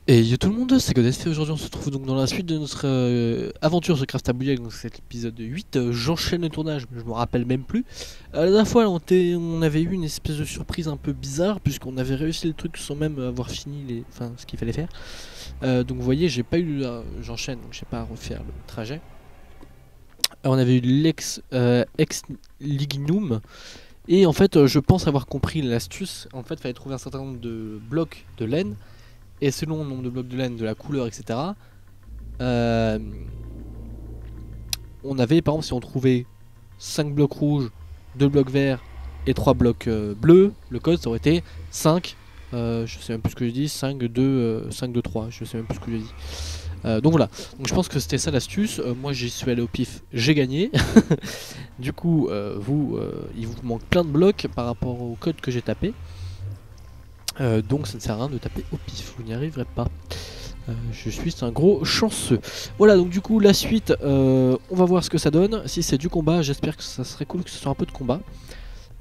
Et yo tout le monde, c'est Godest et aujourd'hui on se retrouve donc dans la suite de notre aventure sur Craftabouillak, donc c'est l'épisode 8. J'enchaîne le tournage, mais je me rappelle même plus. La dernière fois on avait eu une espèce de surprise un peu bizarre puisqu'on avait réussi le truc sans même avoir fini ce qu'il fallait faire. Donc vous voyez, j'ai pas eu j'enchaîne, donc j'ai pas à refaire le trajet. On avait eu l'ex ex lignum et en fait je pense avoir compris l'astuce. En fait il fallait trouver un certain nombre de blocs de laine. Et selon le nombre de blocs de laine, de la couleur, etc., euh, on avait, par exemple, si on trouvait 5 blocs rouges, 2 blocs verts et 3 blocs bleus, le code ça aurait été 5, je sais même plus ce que je dis, 5, 2, 5, 2, 3, je sais même plus ce que je dis. Donc voilà, donc je pense que c'était ça l'astuce. Moi j'y suis allé au pif, j'ai gagné. Du coup, il vous manque plein de blocs par rapport au code que j'ai tapé. Donc ça ne sert à rien de taper au pif, vous n'y arriverez pas. Je suis un gros chanceux. Voilà, donc du coup la suite, on va voir ce que ça donne. Si c'est du combat, j'espère que ça serait cool que ce soit un peu de combat.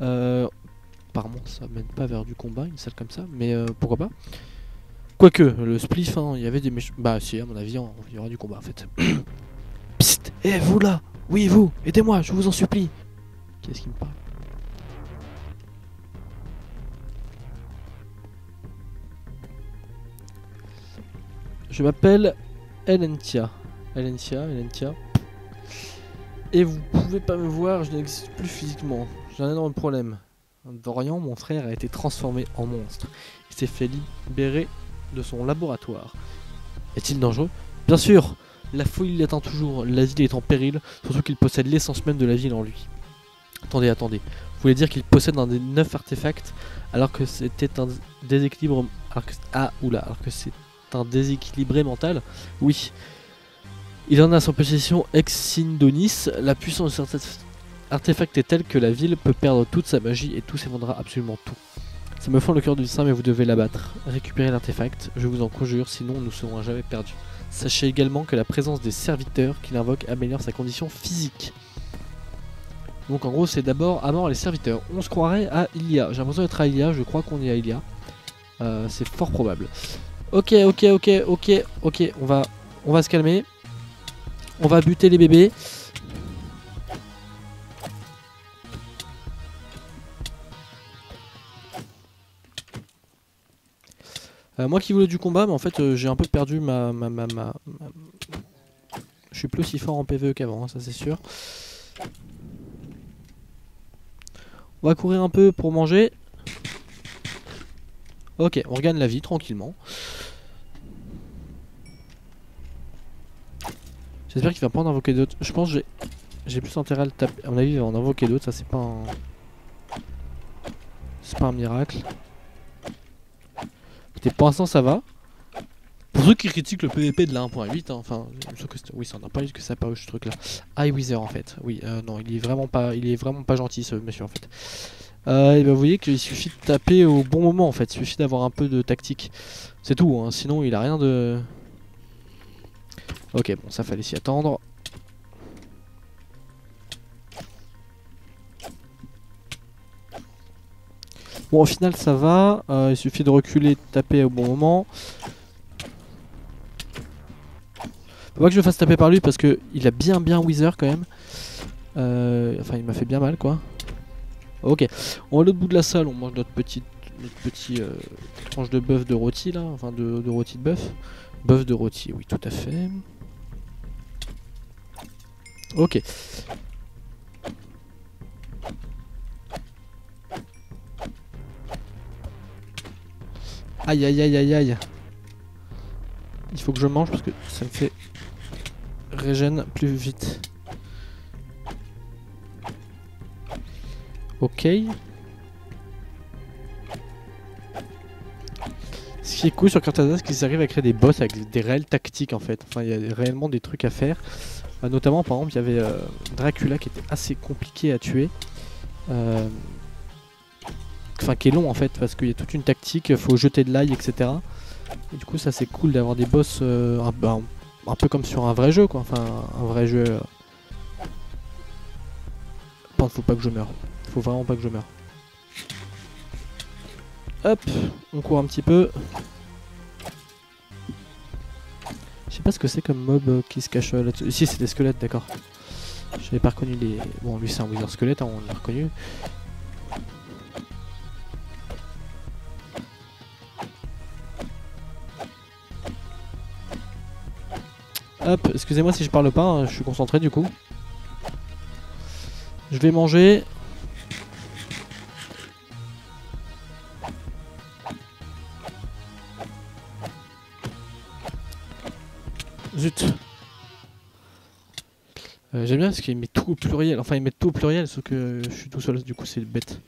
Apparemment ça mène pas vers du combat, une salle comme ça, mais pourquoi pas. Quoique, le spliff, hein, il y avait des méchants... Bah si, à mon avis, il y aura du combat en fait. Psst, vous là. Oui vous, aidez-moi, je vous en supplie. Qu'est-ce qui me parle? Je m'appelle Elentia. Elentia. Et vous pouvez pas me voir, je n'existe plus physiquement. J'ai un énorme problème. Dorian, mon frère, a été transformé en monstre. Il s'est fait libérer de son laboratoire. Est-il dangereux? Bien sûr. La folie l'attend toujours. La ville est en péril, surtout qu'il possède l'essence même de la ville en lui. Attendez. Vous voulez dire qu'il possède un des 9 artefacts alors que c'était un déséquilibre... alors que c'est un déséquilibré mental? Oui. Il en a à son possession Exindonis. La puissance de cet artefact est telle que la ville peut perdre toute sa magie et tout s'effondrera, absolument tout. Ça me fend le cœur du sein, mais vous devez l'abattre. Récupérez l'artefact, je vous en conjure, sinon nous serons à jamais perdus. Sachez également que la présence des serviteurs qu'il invoque améliore sa condition physique. Donc en gros c'est d'abord à mort les serviteurs. On se croirait à Ilia. J'ai l'impression d'être à Ilia, je crois qu'on est à Ilia. C'est fort probable. Ok, on va se calmer. On va buter les bébés. Moi qui voulais du combat, mais en fait j'ai un peu perdu Je suis plus aussi fort en PvE qu'avant, hein, ça c'est sûr. On va courir un peu pour manger. Ok, on regagne la vie tranquillement. J'espère qu'il va pas en invoquer d'autres. Je pense que j'ai plus intérêt à le taper. À mon avis il va en invoquer d'autres, ça c'est pas un... C'est pas un miracle. Pour l'instant ça va. Pour ceux qui critiquent le PVP de la 1.8, hein, enfin, oui, ça n'a pas eu que ça pas ce truc là. Wither en fait, oui, non, il est vraiment pas gentil ce monsieur en fait. Et ben vous voyez qu'il suffit de taper au bon moment en fait, il suffit d'avoir un peu de tactique. C'est tout, hein, sinon il a rien de... Ok, bon, ça fallait s'y attendre. Bon, au final ça va, il suffit de reculer, de taper au bon moment. Faut pas que je me fasse taper par lui parce que il a bien Wither quand même. Enfin il m'a fait bien mal quoi. Ok, on va à l'autre bout de la salle, on mange notre petit tranche de bœuf de rôti là, enfin de rôti de bœuf. Bœuf de rôti, oui tout à fait. Ok. Aïe. Il faut que je mange parce que ça me fait régène plus vite. Ok. Ce qui est cool sur Cartazas, c'est qu'ils arrivent à créer des boss avec des réelles tactiques en fait. Enfin, il y a réellement des trucs à faire. Notamment, par exemple, il y avait Dracula qui était assez compliqué à tuer. Enfin, qui est long en fait, parce qu'il y a toute une tactique, il faut jeter de l'ail, etc. Et du coup, ça c'est cool d'avoir des boss un peu comme sur un vrai jeu, quoi. Enfin, un vrai jeu. Faut pas que je meure. Faut vraiment pas que je meure. Hop, on court un petit peu. sais pas ce que c'est comme mob qui se cache là-dessus. Ici c'est des squelettes, d'accord. J'avais pas reconnu les... Bon lui c'est un wither squelette, hein, on l'a reconnu. Hop, excusez-moi si je parle pas, hein, je suis concentré du coup. Je vais manger. Zut. J'aime bien parce qu'il met tout au pluriel, enfin il met tout au pluriel sauf que je suis tout seul, du coup c'est bête.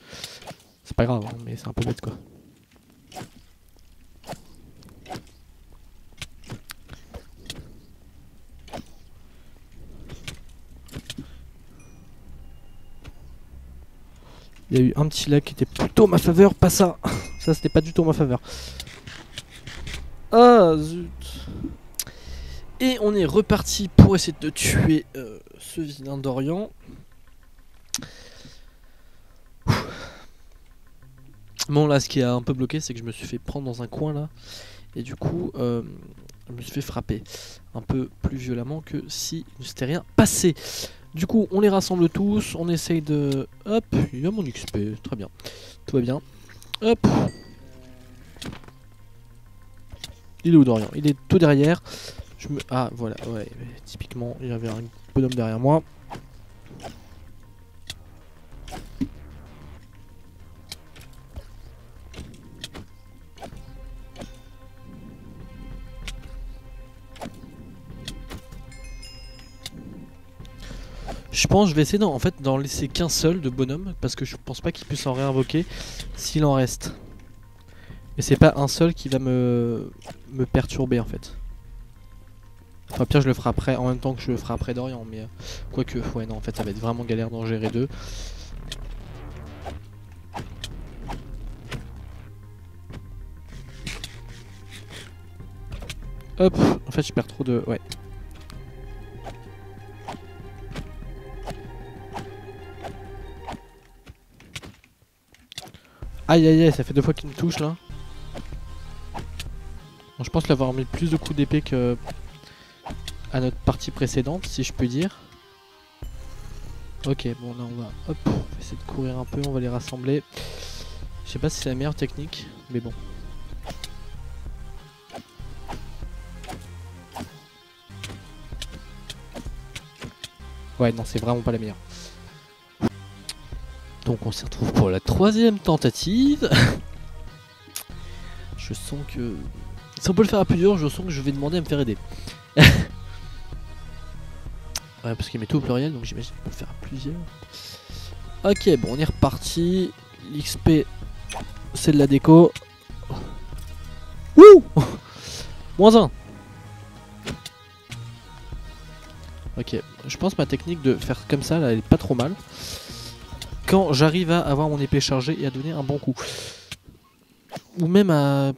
C'est pas grave, hein, mais c'est un peu bête quoi. Il y a eu un petit lag qui était plutôt en ma faveur, pas ça. Ça c'était pas du tout en ma faveur. Ah zut. Et on est reparti pour essayer de tuer ce vilain d'Orient. Bon là ce qui a un peu bloqué c'est que je me suis fait prendre dans un coin là. Et du coup je me suis fait frapper un peu plus violemment que si ne s'était rien passé. Du coup on les rassemble tous, on essaye de... Hop, il y a mon XP, très bien. Tout va bien. Hop. Il est où d'Orient? Il est tout derrière. Ah voilà, ouais, typiquement il y avait un bonhomme derrière moi. Je pense que je vais essayer en fait d'en laisser qu'un seul de bonhomme parce que je pense pas qu'il puisse en réinvoquer s'il en reste. Et c'est pas un seul qui va me perturber en fait. Enfin pire je le ferai après en même temps que je le ferai après d'Orient mais quoique ouais non en fait ça va être vraiment galère d'en gérer deux. Hop, en fait je perds trop de... ouais. Aïe aïe aïe, ça fait 2 fois qu'il me touche là. Bon, je pense l'avoir mis plus de coups d'épée que à notre partie précédente, si je peux dire. Ok, bon là on va, hop, on va essayer de courir un peu, on va les rassembler. Je sais pas si c'est la meilleure technique, mais bon. Ouais, non, c'est vraiment pas la meilleure. Donc on s'y retrouve pour la 3e tentative. Je sens que... Si on peut le faire à plusieurs, je sens que je vais demander à me faire aider. Ouais, parce qu'il met tout au pluriel, donc j'imagine qu'on peut le faire à plusieurs. Ok, bon, on est reparti. L'XP, c'est de la déco. Wouh. -1. Ok, je pense que ma technique de faire comme ça, là, elle est pas trop mal. Quand j'arrive à avoir mon épée chargée et à donner un bon coup. Ou même à...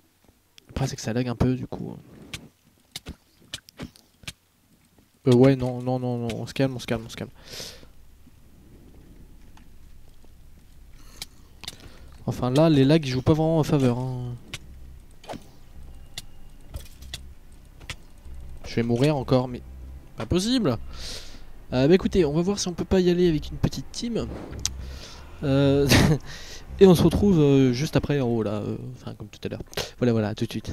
Après, c'est que ça lag un peu, du coup. Ouais, non, non, non, non, on se calme, on se calme, on se calme. Enfin là, les lags ils jouent pas vraiment en faveur. Hein. Je vais mourir encore, mais pas possible. Bah écoutez, on va voir si on peut pas y aller avec une petite team. Et on se retrouve juste après en haut là, enfin comme tout à l'heure. Voilà, voilà, tout de suite.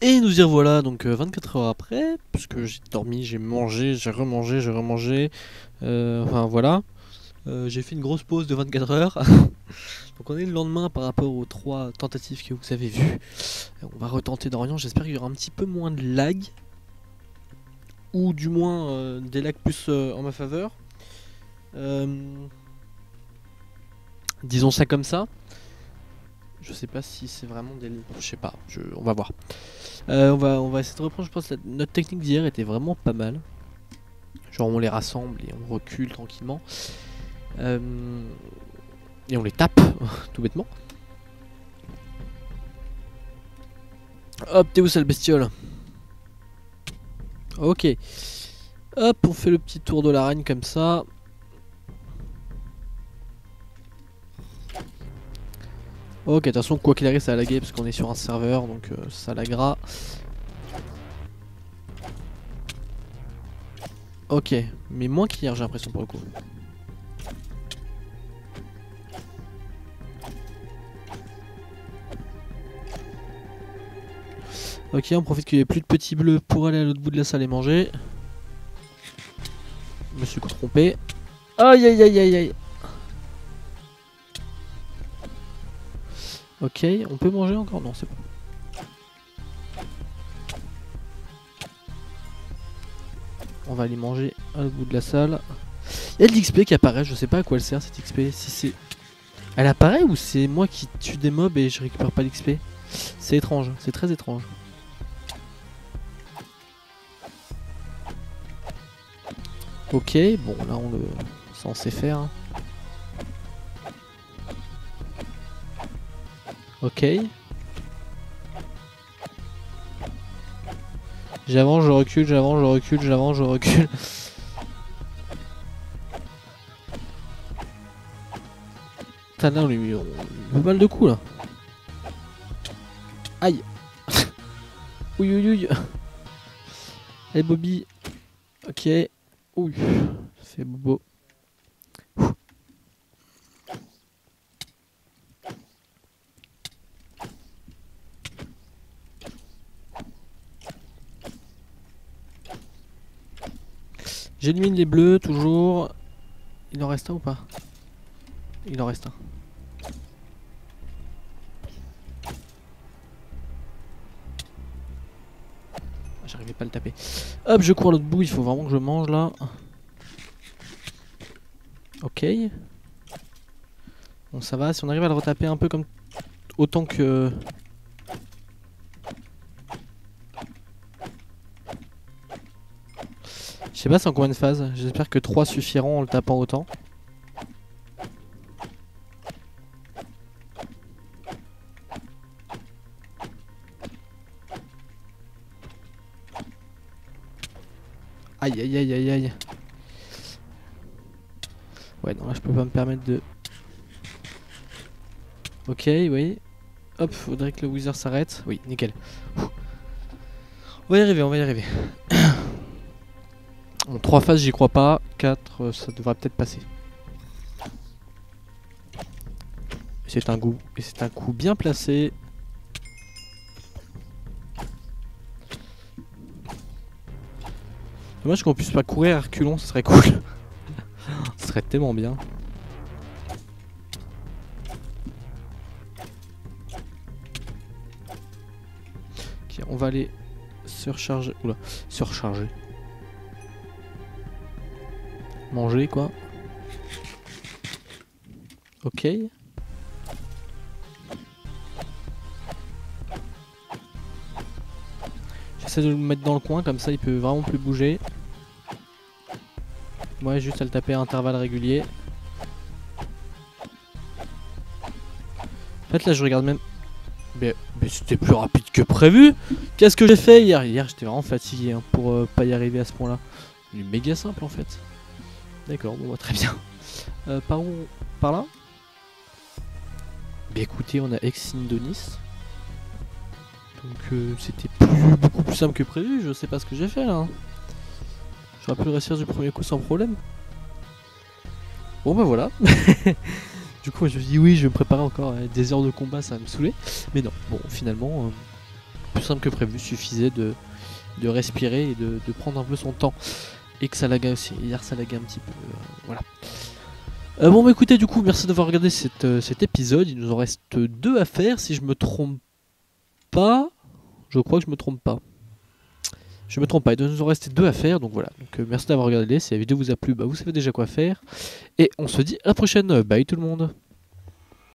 Et nous y revoilà donc 24 heures après, puisque j'ai dormi, j'ai mangé, j'ai remangé, enfin voilà. J'ai fait une grosse pause de 24 heures. Donc on est le lendemain par rapport aux 3 tentatives que vous avez vues. On va retenter d'Orient, j'espère qu'il y aura un petit peu moins de lag. Ou du moins des lags plus en ma faveur. Disons ça comme ça. Je sais pas si c'est vraiment des... Je sais pas, on va voir. On va essayer de reprendre, je pense que notre technique d'hier était vraiment pas mal. Genre on les rassemble et on recule tranquillement. Et on les tape, tout bêtement. Hop, t'es où sale bestiole? Ok. Hop, on fait le petit tour de l'arène comme ça. Ok, de toute façon, quoi qu'il arrive, ça a lagué parce qu'on est sur un serveur, donc ça laguera. Ok, mais moins qu'hier j'ai l'impression pour le coup. Ok, on profite qu'il n'y ait plus de petits bleus pour aller à l'autre bout de la salle et manger. Je me suis trompé. Aïe aïe aïe aïe aïe. Ok, on peut manger encore? Non, c'est pas. On va aller manger à l'autre bout de la salle. Il y a de l'XP qui apparaît, je sais pas à quoi elle sert cette XP. Si c'est... Elle apparaît ou c'est moi qui tue des mobs et je récupère pas l'XP? C'est étrange, c'est très étrange. Ok, bon là on le censé faire. Hein. Ok. J'avance, je recule, j'avance, je recule, j'avance, je recule. Putain là on lui met mal de coups là. Aïe. Ouïe ouïe ouïe. Allez Bobby. Ok. Ouh. C'est bobo. J'élimine les bleus toujours. Il en reste un ou pas? Il en reste un. J'arrivais pas à le taper. Hop, je cours à l'autre bout, il faut vraiment que je mange là. Ok. Bon, ça va, si on arrive à le retaper un peu comme... Autant que... Je sais pas c'est en combien de phases, j'espère que 3 suffiront en le tapant autant. Aïe aïe aïe aïe aïe. Ouais non là je peux pas me permettre de... Ok oui. Hop, faudrait que le wizard s'arrête. Oui, nickel. On va y arriver, on va y arriver. Bon, 3 phases j'y crois pas, 4 ça devrait peut-être passer. C'est un goût, et c'est un coup bien placé. Dommage qu'on puisse pas courir à reculons, ce serait cool. Ce serait tellement bien. Ok, on va aller se recharger. Oula, se recharger. Manger quoi. Ok. J'essaie de le mettre dans le coin, comme ça il peut vraiment plus bouger. Ouais, juste à le taper à intervalles réguliers. En fait là je regarde même... Mais c'était plus rapide que prévu. Qu'est-ce que j'ai fait hier? Hier j'étais vraiment fatigué hein, pour pas y arriver à ce point là. Il est méga simple en fait. D'accord, bon bah, très bien. Par où? Par là? Bah écoutez, on a Exindonis. Donc c'était beaucoup plus simple que prévu, je sais pas ce que j'ai fait là. Hein. J'aurais pu le réussir du premier coup sans problème. Bon bah voilà. Du coup je me dis oui je vais me préparer encore des heures de combat, ça va me saouler. Mais non, bon finalement, plus simple que prévu, suffisait de respirer et de prendre un peu son temps. Et que ça laguait aussi, hier ça laguait un petit peu, voilà. Bon bah écoutez du coup merci d'avoir regardé cet épisode, il nous en reste 2 à faire si je me trompe pas. Je crois que je me trompe pas. Je me trompe pas, il doit nous en rester 2 à faire, donc voilà. Donc merci d'avoir regardé, si la vidéo vous a plu, bah vous savez déjà quoi faire. Et on se dit à la prochaine, bye tout le monde.